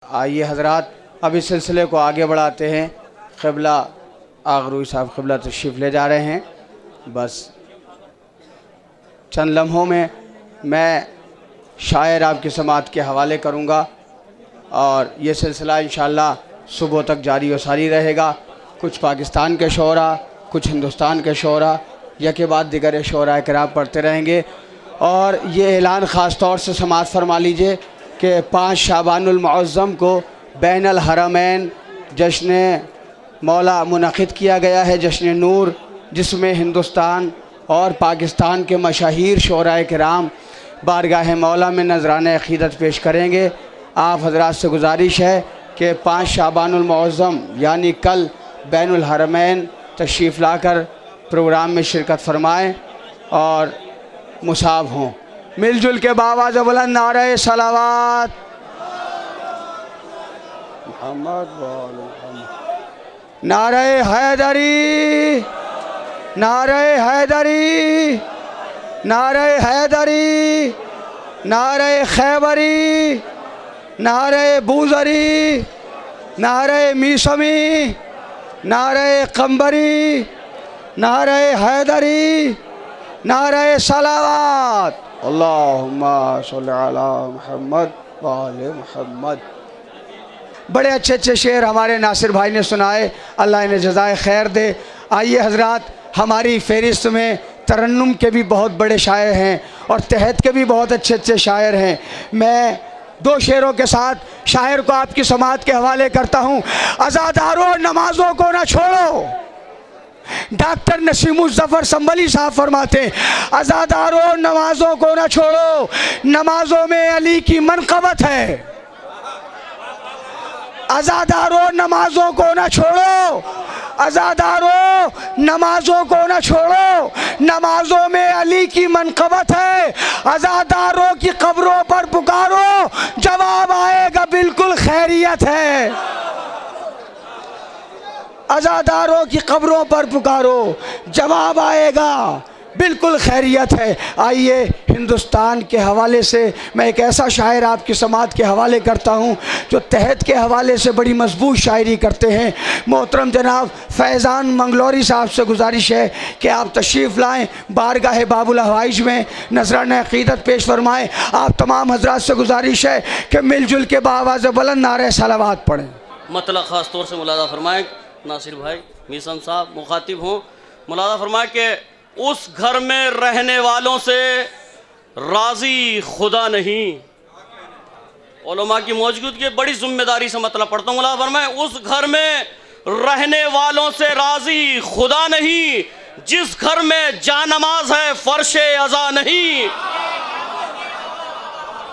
आइए हजरात, अब इस सिलसिले को आगे बढ़ाते हैं। क़िबला आगरूई साहब क़िबला तशरीफ़ ले जा रहे हैं। बस चंद लम्हों में मैं शायर आपकी समात के हवाले करूँगा और ये सिलसिला इंशाअल्लाह सुबह तक जारी व सारी रहेगा। कुछ पाकिस्तान के शोरा, कुछ हिंदुस्तान के शोरा, या के बाद दिगर शोरा किराम पढ़ते रहेंगे। और ये ऐलान ख़ास तौर से समात फरमा लीजिए कि 5 शाबानुल मुअज़्ज़म को बैनुल हरमैन जश्न मौला मुनक़िद किया गया है, जश्न नूर, जिसमें हिंदुस्तान और पाकिस्तान के मशहूर शोराए किराम बारगाह मौला में नज़राने अक़ीदत पेश करेंगे। आप हज़रात से गुजारिश है कि 5 शाबानुल मुअज़्ज़म यानी कल बैनुल हरमैन तशरीफ़ लाकर प्रोग्राम में शिरकत फरमाएँ और मुसाब हों। मिलजुल के बावाज़ बुलंद नारे सलावत नारे हैदरी, नारे हैदरी, नारे हैदरी, नारे खैबरी, नारे बूज़री, नारे मीसमी, नारे कंबरी, नारे हैदरी, नारे सलावत। अल्लाहुम्मा सल्लि अला मुहम्मद व आले मुहम्मद। बड़े अच्छे अच्छे शेर हमारे नासिर भाई ने सुनाए, अल्लाह इन्हें जज़ाए खैर दे। आइए हजरात, हमारी फ़हरिस्त में तरन्नुम के भी बहुत बड़े शायर हैं और तहत के भी बहुत अच्छे अच्छे शायर हैं। मैं 2 शेरों के साथ शायर को आपकी समात के हवाले करता हूँ। अज़ादारों नमाज़ों को न छोड़ो, डॉक्टर नसीमुज़्ज़फ़र संबली साहब फरमाते हैं, अज़ादारों नमाज़ों को न छोड़ो, नमाज़ों में अली की मनक़बत है। अज़ादारों नमाज़ों को न छोड़ो, अज़ादारों नमाज़ों को न छोड़ो, नमाज़ों में अली की मनक़बत है। अज़ादारों की कब्रों पर पुकारो, जवाब आएगा बिल्कुल खैरियत है। अज़ादारों की कब्रों पर पुकारो, जवाब आएगा बिल्कुल खैरियत है। आइए हिंदुस्तान के हवाले से मैं एक ऐसा शायर आपकी समात के हवाले करता हूँ जो तहत के हवाले से बड़ी मजबूत शायरी करते हैं। मोहतरम जनाब फैज़ान मंगलौरी साहब से गुजारिश है कि आप तशरीफ़ लाएँ, बारगाह बाबुल हवाइज में नज़राने अक़ीदत पेश फरमाएँ। आप तमाम हज़रात से गुजारिश है कि मिलजुल के बावाज़ बुलंद नारे सलावत पढ़ें। मतलब ख़ास तौर से मुलादा फरमाएँ नासिर भाई मीसम साहब मुखातिब हों। मुलादा फरमाएँ कि उस घर में रहने वालों से राज़ी खुदा नहीं। उलमा की मौजूदगी बड़ी जिम्मेदारी से मतलब पढ़ता हूँ। मुलादा फरमाएँ उस घर में रहने वालों से राज़ी खुदा नहीं, जिस घर में जानमाज है फर्शे अज़ा नहीं।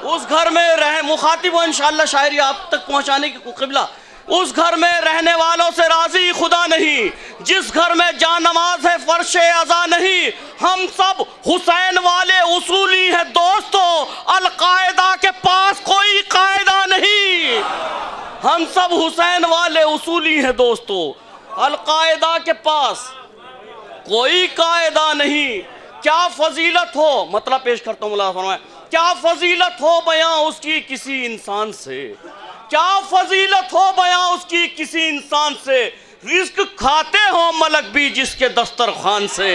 उस घर में रह मुखातिब हो इंशाअल्लाह शायरी आप तक पहुँचाने की क़िबला। उस घर में रहने वालों से राज़ी खुदा नहीं, जिस घर में जान नमाज है फर्शे अज़ा नहीं। हम सब हुसैन वाले उसूली हैं दोस्तों, अलकायदा के पास कोई कायदा नहीं। हम सब हुसैन वाले उसूली हैं दोस्तों, अलकायदा के पास कोई कायदा नहीं। क्या फजीलत हो, मतलब पेश करता हूँ मुलाज़ा फरमाएं, क्या फजीलत हो बयां उसकी किसी इंसान से, क्या फजीलत हो बयां उसकी किसी इंसान से, रिस्क खाते हो मलक भी जिसके दस्तरखान से,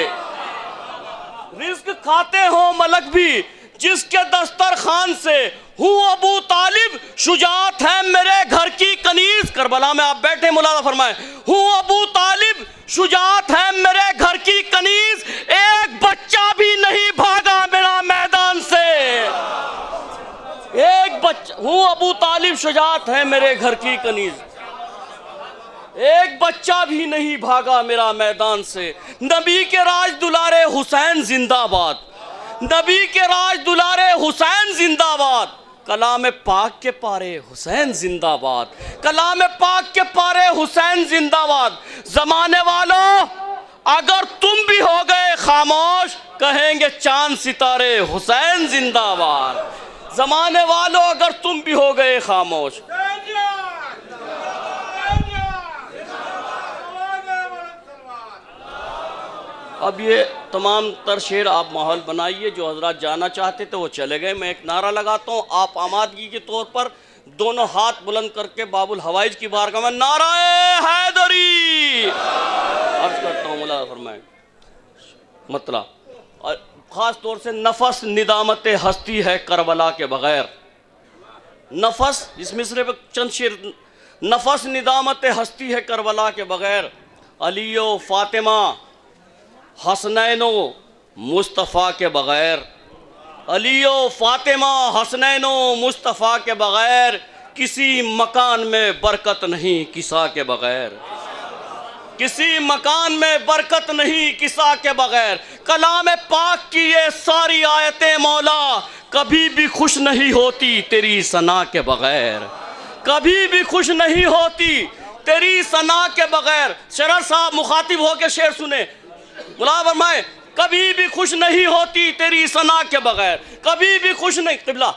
रिस्क खाते हो मलक भी जिसके दस्तरखान से। हूँ अबू तालिब शुजात है मेरे घर की कनीज, करबला में आप बैठे मुलाज़ा फरमाएं, हूँ अबू तालिब शुजात है मेरे घर की कनीज, एक बच्चा भी नहीं भागा मेरा मैदान से। एक बच्चा हूँ अबू तालिब शुजात है मेरे घर की कनीज, एक बच्चा भी नहीं भागा मेरा मैदान से। नबी के राज दुलारे हुसैन जिंदाबाद, नबी के राज दुलारे हुसैन जिंदाबाद। कलाम पाक के पारे हुसैन जिंदाबाद, कलाम पाक के पारे हुसैन जिंदाबाद। जमाने वालों अगर तुम भी हो गए खामोश, कहेंगे चांद सितारे हुसैन जिंदाबाद। जमाने वालों अगर तुम भी हो गए खामोश। अब ये तमाम तर शेर आप माहौल बनाइए, जो हजरात जाना चाहते थे वो चले गए। मैं एक नारा लगाता हूँ, आप आमादगी के तौर पर दोनों हाथ बुलंद करके बाबुल हवाइज की बारगाह में नाराए हैदरी अर्ज करता हूँ। मौला फरमाए मतलब और ख़ास तौर से नफस निदामत हस्ती है करबला के बग़ैर। नफस इस मिसरे पर चंद शेर, नफस निदामत हस्ती है करबला के बग़ैर, अलियो फ़ातिमा हसनैनो मुस्तफ़ा के बग़ैर, अलियो फ़ातिमा हसनैनो मुस्तफ़ा के बग़ैर, किसी मकान में बरकत नहीं किसा के बग़ैर, किसी मकान में बरकत नहीं किसा के बग़ैर। कलाम पाक की ये सारी आयतें मौला कभी भी खुश नहीं होती तेरी सना के बग़ैर, कभी भी खुश नहीं होती तेरी सना के बग़ैर। शरर साहब मुखातिब होकर शेर सुने, मुला फरमाए कभी भी खुश नहीं होती तेरी सना के बग़ैर, कभी भी खुश नहीं, क़िबला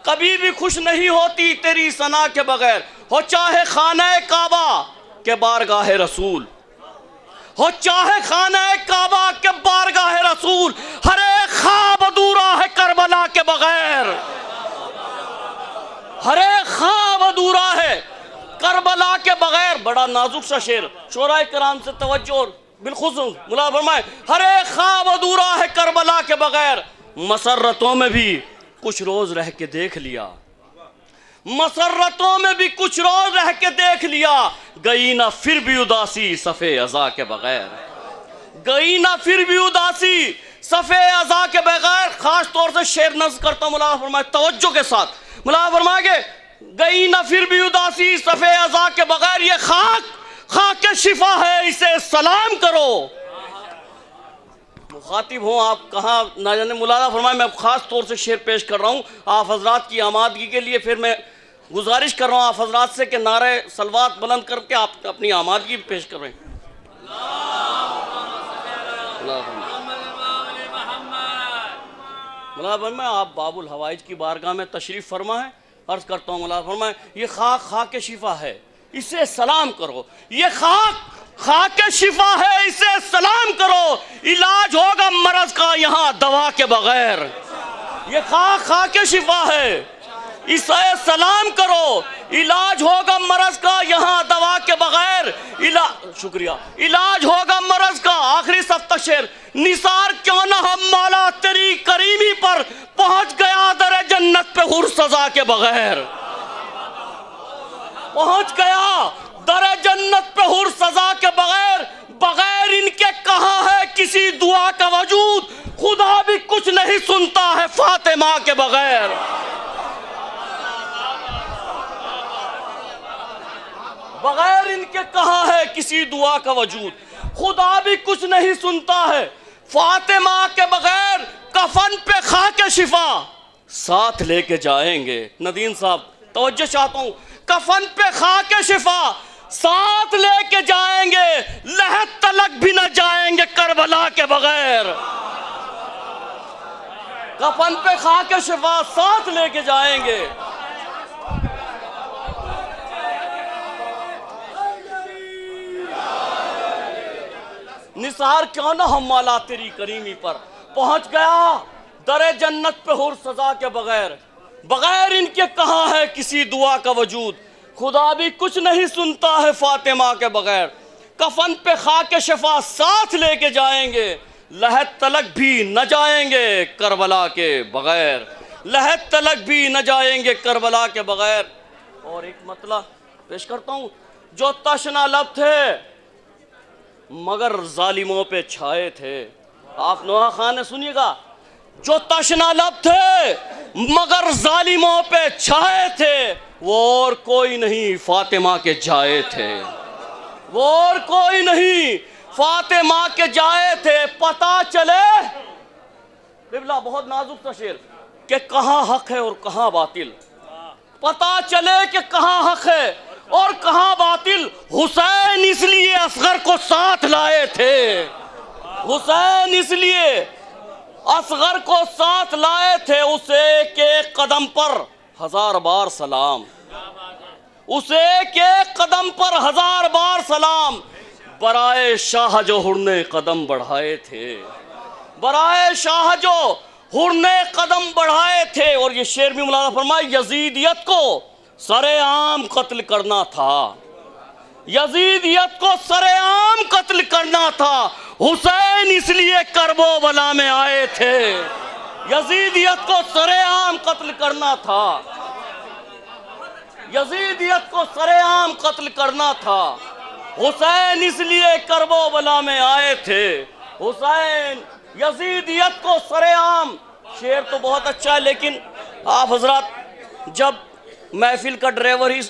कभी भी खुश नहीं होती तेरी सना के बग़ैर। हो चाहे खाना काबा के बारगाह रसूल, हो चाहे खाना काबा के बारगाह रसूल, हर एक ख्वाब अधूरा है करबला के बग़ैर, हर एक ख्वाब अधूरा है करबला के बग़ैर। बड़ा नाजुक सा शेर, शोराए किराम से तवज्जो बिलखुसूस मुला फरमाए हर एक ख्वाब अधूरा है करबला के बग़ैर। मसर्रतों में भी कुछ रोज़ रह के देख लिया, मसर्रतों में भी कुछ रोज़ रह के देख लिया, गई ना फिर भी उदासी सफ़े अज़ा के बग़ैर, गई ना फिर भी उदासी सफ़े अज़ा के बग़ैर। ख़ास तौर से शेर नज़्म करता हूँ मुला फरमाए तवज्जो के साथ, मुला फरमाए गई ना फिर भी उदासी सफ़े अज़ा के बग़ैर, ये खाक शिफा है इसे सलाम करो। मुखातिब हो आप कहाँ ना जाने, मुलाज़ा फरमाए मैं ख़ास तौर से शेर पेश कर रहा हूँ आप हजरात की आमादगी के लिए। फिर मैं गुजारिश कर रहा हूँ आप हजरात से कि नारे सलवात बुलंद करके आप अपनी आमादगी पेश कर रहे हैं। मुला फरमाए आप बाबुल हवाइज की बारगाह में तशरीफ़ फरमा है। अर्ज़ करता हूँ मुला फरमाए ये खाक शिफा है इसे सलाम करो, ये खाक शिफा है इसे सलाम करो, इलाज होगा मरज का यहाँ दवा के बग़ैर। ये खाक शिफा है इसे सलाम करो, इलाज होगा मरज का यहाँ दवा के बग़ैर। शुक्रिया, इलाज होगा मरज का। आखिरी सफ्त शेर, निसार क्यों ना हम मौला तेरी करीमी पर, पहुँच गया दर जन्नत पे हुर सजा के बग़ैर, पहुँच गया दर जन्नत पे हुर सजा के बग़ैर। बग़ैर इनके कहाँ है किसी दुआ का वजूद, खुदा भी कुछ नहीं सुनता है फातिमा के बग़ैर। बग़ैर इनके कहाँ है किसी दुआ का वजूद, खुदा भी कुछ नहीं सुनता है फातिमा के बग़ैर। कफन पे खाके शिफा साथ लेके जाएंगे। नदीम साहब तवज्जो चाहता हूँ, कफन पे खाके शिफा साथ लेके जाएंगे, लहद तलक भी न जाएंगे करबला के बग़ैर। कफन पे खाके शिफा साथ लेके जाएंगे। निसार क्यों ना हम मौला तेरी करीमी पर, पहुंच गया दरे जन्नत पे हुर सजा के बग़ैर। बग़ैर इनके कहाँ है किसी दुआ का वजूद, खुदा भी कुछ नहीं सुनता है फातिमा के बग़ैर। कफन पे खाके शफा साथ लेके जाएंगे, लहद तलक भी न जाएंगे करबला के बग़ैर, लहद तलक भी न जाएंगे करबला के बग़ैर। और एक मतला पेश करता हूँ, जो तशना लब थे मगर जालिमों पे छाए थे। आप नोहा खान ने सुनिएगा, जो तशना लब थे मगर जालिमों पे छाए थे, वो और कोई नहीं फातिमा के जाए थे, वो और कोई नहीं फातिमा के जाए थे। पता चले बिबला बहुत नाजुक सा शेर कि कहाँ हक है और कहाँ बातिल, पता चले कि कहाँ हक है और कहाँ बातिल। हुसैन इसलिए असगर को साथ लाए थे, हुसैन इसलिए असगर को साथ लाए थे। उसे एक एक कदम पर हजार बार सलाम, उसे एक एक कदम पर हजार बार सलाम। बराए शाह जो हुरने कदम बढ़ाए थे, बराए शाह जो हुरने कदम बढ़ाए थे। और ये शेर भी मौलाना फरमाए, यजीदियत को सरेआम कत्ल करना था, यजीदियत को सरेआम कत्ल करना था। हुसैन इसलिए करबला में आए थे, यजीदियत को सरेआम कत्ल करना था, यजीदियत को सरेआम कत्ल करना था। हुसैन इसलिए करबला में आए थे, हुसैन यजीदियत को सरेआम। शेर तो बहुत अच्छा है, लेकिन आप हजरात जब महफिल का ड्राइवर ही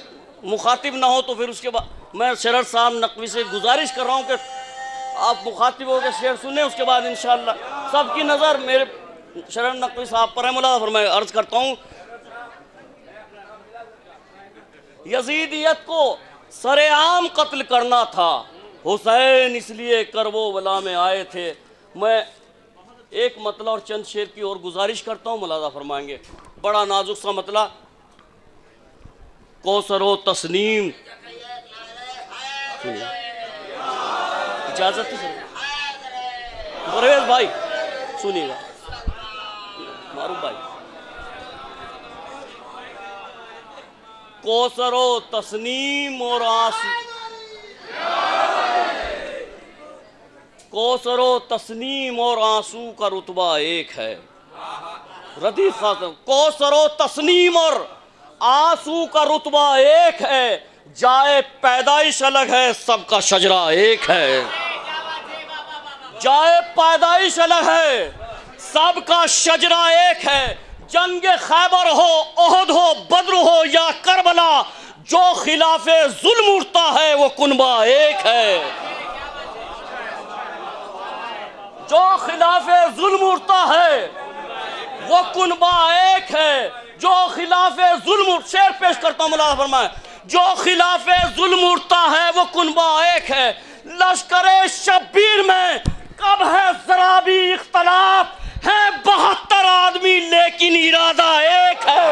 मुखातिब ना हो तो फिर उसके बाद मैं शरद साहब नकवी से गुजारिश कर रहा हूँ कि आप मुखातिब होकर शेर सुने, उसके बाद इंशाअल्लाह सबकी नज़र मेरे शरद नकवी साहब पर है। मुलाज़ा फरमाए, अर्ज़ करता हूँ, यजीदियत को सरेआम कत्ल करना था, हुसैन इसलिए करबला में आए थे। मैं एक मतला और चंद शेर की और गुजारिश करता हूँ, मुलाज़ा फरमाएंगे। बड़ा नाजुक सा मतला, कौसरो तस्नीम, इजाजत है सर, परवेज भाई सुनिएगा, मारूफ भाई, कौसरो तस्नीम और आंसू, कौसरो तस्नीम और आंसू का रुतबा एक है। रदीफ खातून, कौसरो तस्नीम और आंसू का रुतबा एक है, जाए पैदाइश अलग है, सबका शजरा एक है। जाए पैदाइश अलग है, सबका शजरा एक है। जंग खैबर हो, ओहद हो, बद्र हो या करबला, जो खिलाफे जुल्म उठता है वो कुनबा एक है। जो खिलाफे जुल्म उठता है वो कुनबा एक है। जो खिलाफे जुल्म, शेर पेश करता हूँ, मुलाज़ा फरमाए, जो खिलाफे जुल्म उठता है वो कुनबा एक है। लश्करे शब्बीर में कब है जरा भी इख्तलाफ, है 72 आदमी लेकिन इरादा एक है।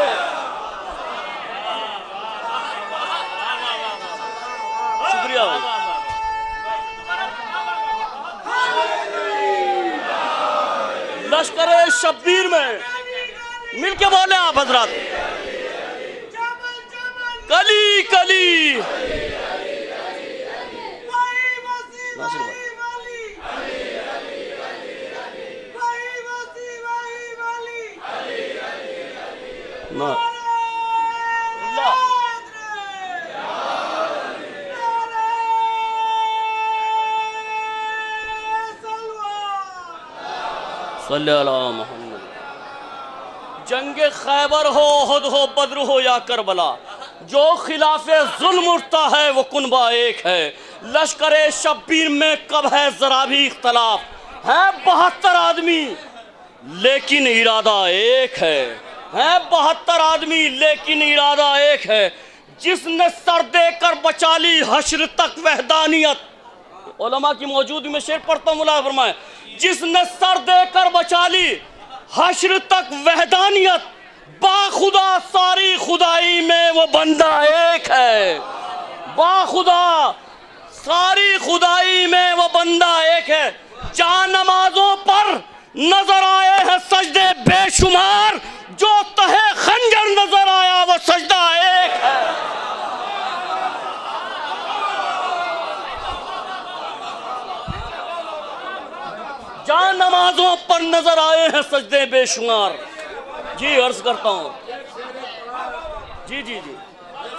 शुक्रिया भाई। लश्करे शब्बीर में मिलके बोले आप हजरात, कली कली नासिर भाई, ना सल्लल्लाहु अलैहि मोहम्मद। जंग खैबर हो, ओहद हो, बद्र हो या करबला, जो खिलाफे जुल्म उठता है वो कुनबा एक है। लश्करे शब्बीर में कब है जरा भी इख्तलाफ, है 72 आदमी लेकिन इरादा एक है। 72 आदमी लेकिन इरादा एक है। जिसने सर देकर बचा ली हश्र तक वहदानियत, उलमा की मौजूदगी में शेर पढ़ता हूँ, मुलाज़ा फरमाए, जिसने सर देकर बचा ली हश्र तक वहदानियत, बाखुदा सारी खुदाई में वो बंदा एक है। बाखुदा सारी खुदाई में वो बंदा एक है। जहाँ नमाजों पर नजर आए हैं सजदे बेशुमार, जो तहे खंजर नजर आया वो सजदा एक है। जहाँ नमाजों पर नजर आए हैं सजदे बेशुमार। जी अर्ज करता हूँ, जी जी जी,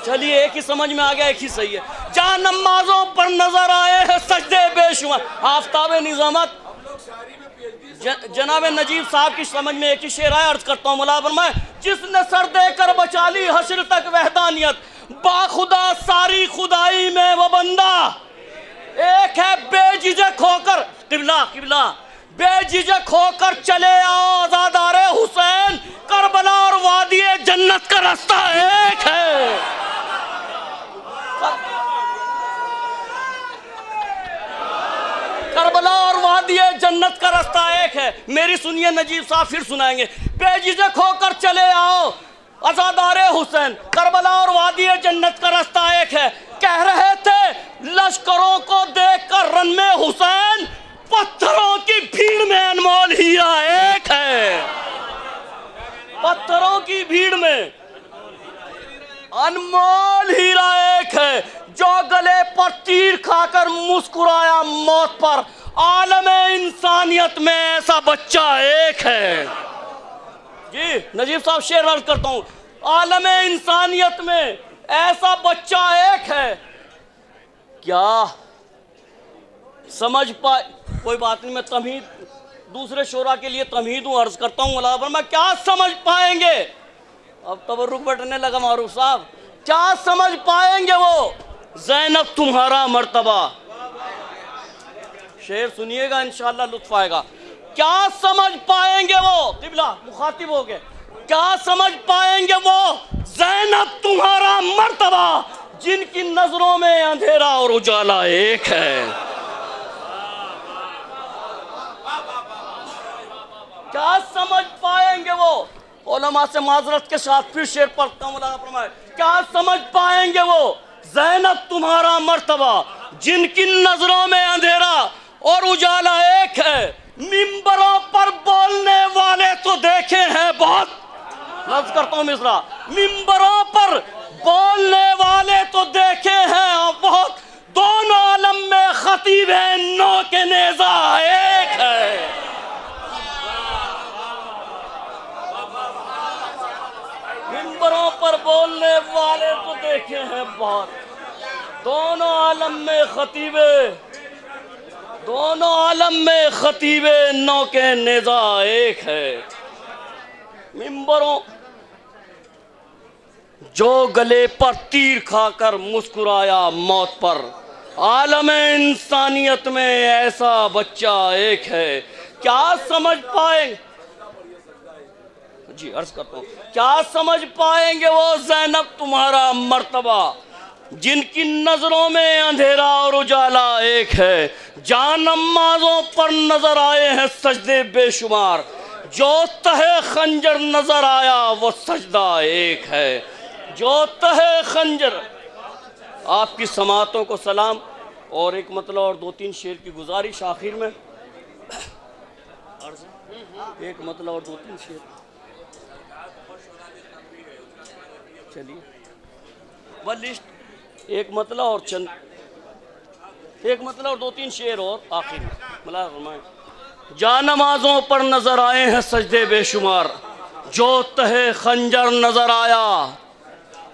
चलिए एक ही समझ में आ गया, एक ही सही है। जहाँ नमाजों पर नजर आए हैं सजदे बेशुमार। आफ्ताब निजामत जनाब नजीब साहब की समझ में एक ही शेर आया, अर्ज करता हूँ, मुलाज़ा फरमाए, जिसने सर देकर बचा ली हश्र तक वहदानियत, बाखुदा सारी खुदाई में वो बंदा एक है। बेझिझक होकर किबला किबला, बेझिझक होकर चले आओ आज़ादारे हुसैन, करबला और वादी जन्नत का रास्ता एक है। करबला और वादी जन्नत का रास्ता एक है। मेरी सुनिए, नजीब साहब फिर सुनाएंगे। बेझिझक होकर चले आओ आज़ादारे हुसैन, करबला और वादी जन्नत का रास्ता एक है। कह रहे थे लश्करों को देखकर रन में हुसैन, पत्थरों की भीड़ में अनमोल हीरा एक है। पत्थरों की भीड़ में अनमोल हीरा एक है जो गले पर तीर खाकर मुस्कुराया मौत पर। आलम इंसानियत में ऐसा बच्चा एक है। जी नजीब साहब शेर अर्ज करता हूँ, आलम इंसानियत में ऐसा बच्चा एक है। क्या समझ पाए? कोई बात नहीं, मैं तमहीद दूसरे शोरा के लिए तमहीद अर्ज करता हूँ। अल्लाह मैं क्या समझ पाएंगे? अब तबर्रुक बैठने लगा मारूफ साहब। क्या समझ पाएंगे वो ज़ैनब तुम्हारा मर्तबा? शेर सुनिएगा इंशाअल्लाह लुत्फ आएगा। क्या समझ पाएंगे वो किबला मुखातिब हो गए, क्या समझ पाएंगे वो ज़ैनब तुम्हारा मर्तबा जिनकी नजरों में अंधेरा और उजाला एक है। क्या समझ पाएंगे वो? उलमा से माजरत के साथ फिर शेर पढ़ता हूँ, फरमाए क्या समझ पाएंगे वो ज़ैनब तुम्हारा मर्तबा जिनकी नजरों में अंधेरा और उजाला एक है। मिंबरों पर बोलने वाले तो देखे हैं बहुत, लफ्ज़ करता हूँ मिसरा, मिंबरों पर बोलने वाले तो देखे हैं बहुत, दोनों आलम में खतीब है नौ के नेजा एक है। मिंबरों पर बोलने वाले तो देखे हैं बहुत, दोनों आलम में खतीबे, दोनों आलम में खतीबे नौ के नेजा एक है। मिंबरों जो गले पर तीर खाकर मुस्कुराया मौत पर, आलम इंसानियत में ऐसा बच्चा एक है। क्या समझ पाएंगे? जी अर्ज करता हूँ, क्या समझ पाएंगे वो ज़ैनब तुम्हारा मर्तबा जिनकी नजरों में अंधेरा और उजाला एक है। जान नमाजों पर नजर आए हैं सजदे बेशुमार, जो तहे खंजर नजर आया वो सजदा एक है। जो तहे खंजर, आपकी समातों को सलाम और एक मतलब और दो तीन शेर की गुजारिश आखिर में, एक मतलब और दो तीन शेर चलिए वह लिस्ट, एक मतलब और चंद, एक मतलब और दो तीन शेर और आखिर में मतलब। जा नमाजों पर नजर आए हैं सजदे बेशुमार, जो तहे खंजर नजर आया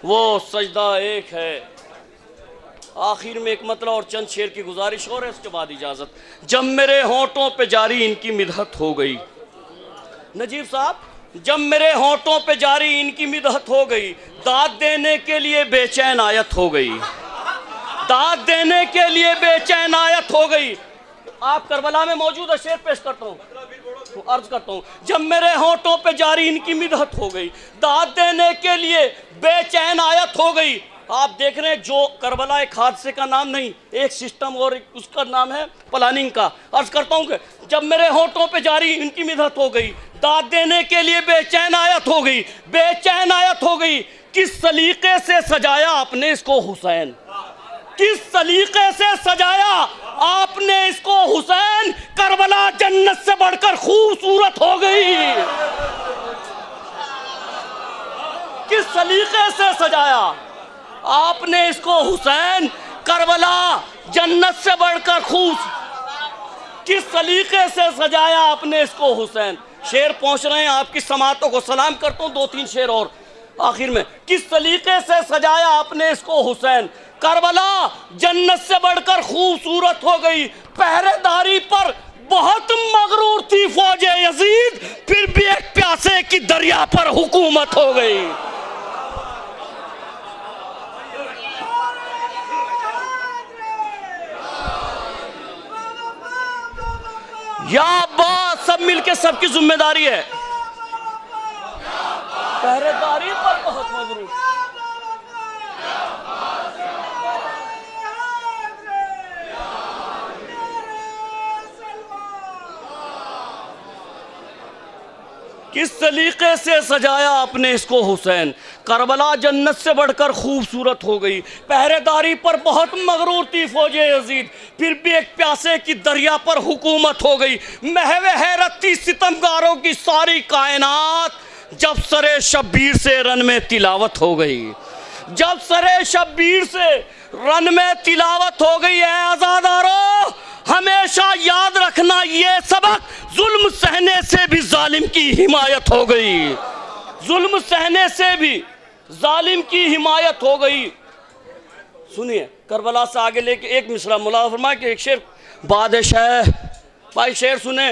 वो सजदा एक है। आखिर में एक मतलब और चंद शेर की गुजारिश और है, उसके बाद इजाजत। जब मेरे होंठों पे जारी इनकी मिदहत हो गई, नजीब साहब जब मेरे होंठों पे जारी इनकी मिदहत हो गई, दाद देने के लिए बेचैन आयत हो गई, दाद देने के लिए बेचैन आयत हो गई। आप करबला में मौजूद है, शेर पेश करता हूँ, अर्ज करता हूँ। जब मेरे होंठों पे जारी इनकी मिदहत हो गई, दाद देने के लिए बेचैन आयत हो गई। आप देख रहे हैं जो करबला एक हादसे का नाम नहीं, एक सिस्टम और उसका नाम है प्लानिंग का। अर्ज करता हूँ कि जब मेरे होंठों पे जारी इनकी मिदहत हो गई, दाद देने के लिए बेचैन आयत हो गई, बेचैन आयत हो गई। किस सलीके से सजाया आपने इसको हुसैन, किस सलीके से सजाया आपने इसको हुसैन, करबला जन्नत से बढ़कर खूबसूरत हो गई। किस सलीके से सजाया आपने इसको हुसैन, करबला जन्नत से बढ़कर खूब, किस सलीके से सजाया आपने इसको हुसैन। शेर पहुंच रहे हैं, आपकी समातों को सलाम करता हूँ, दो तीन शेर और आखिर में। किस सलीके से सजाया आपने इसको हुसैन, करबला जन्नत से बढ़कर खूबसूरत हो गई। पहरेदारी पर बहुत मगरूर थी फौजे यजीद, फिर भी एक प्यासे की दरिया पर हुकूमत हो गई। या अब्बास, सब मिलके सबकी जिम्मेदारी है। पहरेदारी पर बहुत मगरूर, किस तरीके से सजाया आपने इसको हुसैन, करबला जन्नत से बढ़कर खूबसूरत हो गई। पहरेदारी पर बहुत मगरूर थी फौजे यजीद, फिर भी एक प्यासे की दरिया पर हुकूमत हो गई। महवे हैरत थी सितमगारों की सारी कायनात, जब सरे शब्बीर से रन में तिलावत हो गई। जब सरे शब्बीर से रन में तिलावत हो गई है आज़ादारों, हमेशा याद रखना ये सबक, जुल्म सहने से भी जालिम की हिमायत हो गई, जुल्म सहने से भी जालिम की हिमायत हो गई। सुनिए करबला से आगे लेके एक मिसरा मुला फरमाया कि एक शेर, बादशाह, भाई शेर सुने,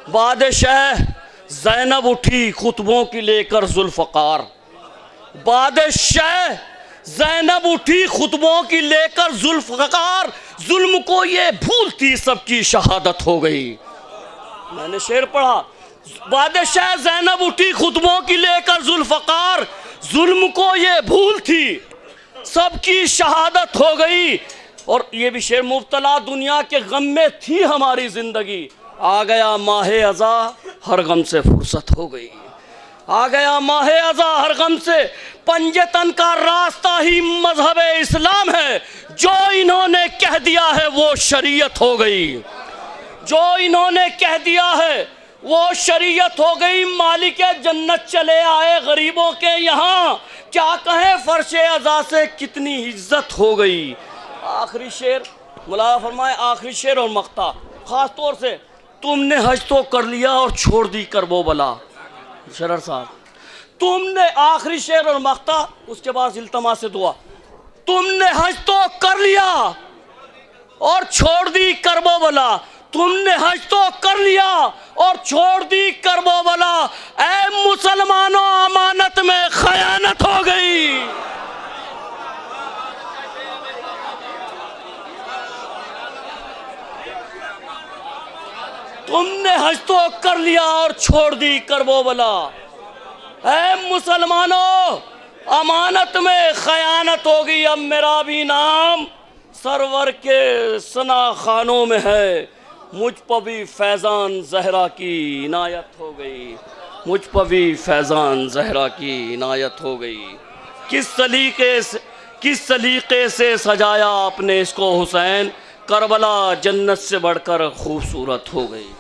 बादशाह ज़ैनब उठी खुतबों की लेकर जुल्फ़कार, बादशाह ज़ैनब उठी खुतबों की लेकर जुल्फ़कार, जुल्म को ये भूल थी सबकी शहादत हो गई। मैंने शेर पढ़ा, बादशाह ज़ैनब उठी खुतबों की लेकर जुल्फ़कार, जुल्म को ये भूल थी सबकी शहादत हो गई। और ये भी शेर, मुब्तला दुनिया के गम में थी हमारी ज़िंदगी, आ गया माहे अज़ा हर गम से फुर्सत हो गई, आ गया माहे अज़ा हर गम से, पंजतन का रास्ता ही मजहब इस्लाम है, जो इन्होंने कह दिया है वो शरीयत हो गई, जो इन्होंने कह दिया है वो शरीयत हो गई। मालिक जन्नत चले आए गरीबों के यहाँ, क्या कहें फर्शे अज़ा से कितनी इज्जत हो गई। आखिरी शेर मुला फरमाए, आखिरी शेर और मक्ता ख़ास तौर से, तुमने हज तो कर लिया और छोड़ दी करबो बला, शरर साहब तुमने, आखिरी शेर और मक्ता, उसके बाद इल्तमा से दुआ, तुमने हज तो कर लिया और छोड़ दी करबो बला, तुमने हज तो कर लिया और छोड़ दी करबो बला, ऐ मुसलमानों अमानत में खयानत हो गई। तुमने हज तो कर लिया और छोड़ दी करबो बला, ऐ मुसलमानों अमानत में खयानत हो गई। अब मेरा भी नाम सरवर के सना खानों में है, मुझ पर भी फैज़ान ज़हरा की इनायत हो गई, मुझ पर भी फैज़ान ज़हरा की इनायत हो गई। किस सलीक़े से सजाया आपने इसको हुसैन, करबला जन्नत से बढ़कर खूबसूरत हो गई।